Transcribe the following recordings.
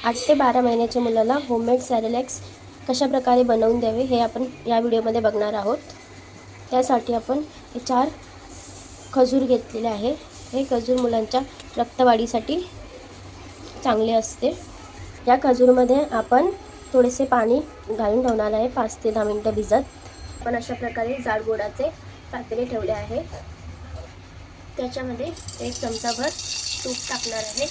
8 ते 12 महिन्याच्या मुलाला होममेड सॅरेलॅक्स कशाप्रकारे बनवून द्यावे हे आपण या व्हिडिओमध्ये बघणार आहोत। त्यासाठी आपण 4 खजूर घेतलेले आहे। हे खजूर मुलांच्या रक्तवाढीसाठी चांगले असते। या खजूरमध्ये आपण थोडेसे पाणी घालून ठेवणार आहे 5 ते 10 मिनिटे भिजत। आपण अशा प्रकारे जाड गोडाचे पातेले ठेवले आहे। त्याच्यामध्ये 1 चमचाभर तूप टाकणार आहे।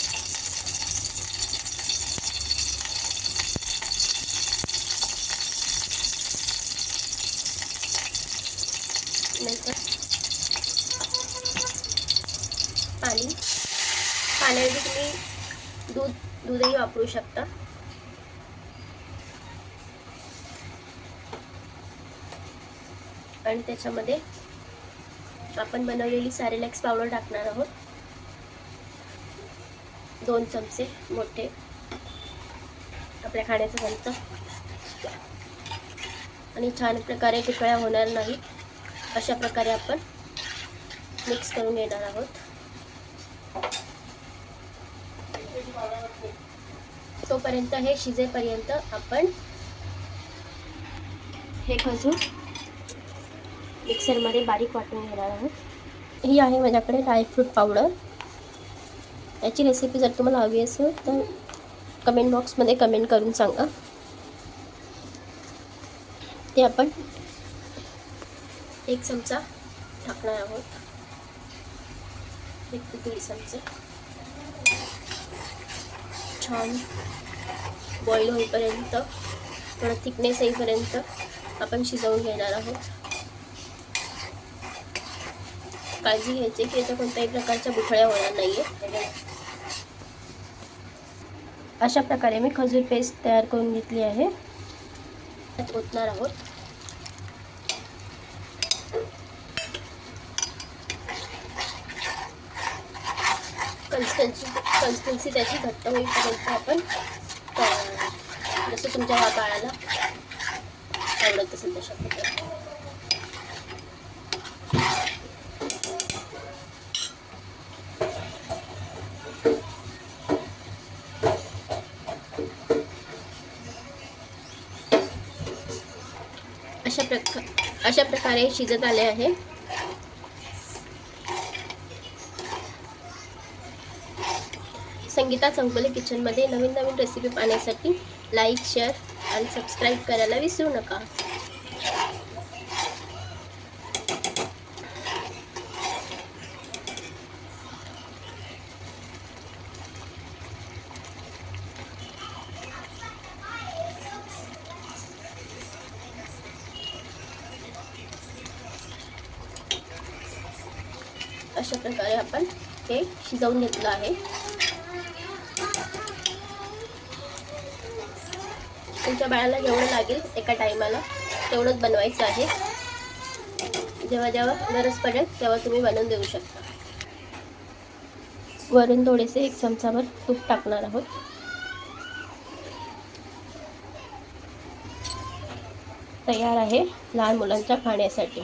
नंतर पाण्याऐवजी तुम्ही दूधही वापरू शकता। आणि त्याच्यामध्ये आपण बनवलेली सॅरेलॅक्स पावडर टाकणार आहोत। 2 चमचे मोठे आपल्या खाण्याचं चमचा। आणि छान प्रकारे गुठळ्या होणार नाही अशा प्रकारे आपण मिक्स करून घेणार आहोत। तोपर्यंत हे शिजेपर्यंत आपण हे खजूर मिक्सरमध्ये बारीक वाटून घेणार आहोत। ही आहे माझ्याकडे ड्रायफ्रूट पावडर। याची रेसिपी जर तुम्हाला हवी असेल तर कमेंट बॉक्समध्ये कमेंट करून सांगा। ते आपण 1 चमचा टाकणार आहोत। 1 ते 1.5 चमचे छान बॉईल होईपर्यंत थोडा थिकनेस येईपर्यंत आपण शिजवून घेणार आहोत। काळजी घ्यायची की याच्या कोणत्याही प्रकारच्या गुठळ्या होणार नाहीये। अशा प्रकारे मी खजूर पेस्ट तयार करून घेतली आहे। त्यात ओतणार आहोत। कन्सिस्टन्सी त्याची घट्ट होईपर्यंत आपण जसं तुमच्या बाळाला आवडत असेल तशा प्रकारे। अशा प्रकारे शिजत आले आहे। संगीता चौगुले किचनमध्ये नवीन रेसिपी पाहण्यासाठी लाईक, शेअर आणि सबस्क्राईब करायला विसरू नका। अशा प्रकारे आपण हे शिजवून घेतलं आहे। तुमच्या बाळाला जेवढं लागेल एका टायमाला तेवढंच बनवायचं आहे। जेव्हा गरज पडेल तेव्हा तुम्ही बनवून देऊ शकता। वरून थोडेसे 1 चमचाभर तूप टाकणार आहोत। तयार आहे लहान मुलांच्या खाण्यासाठी।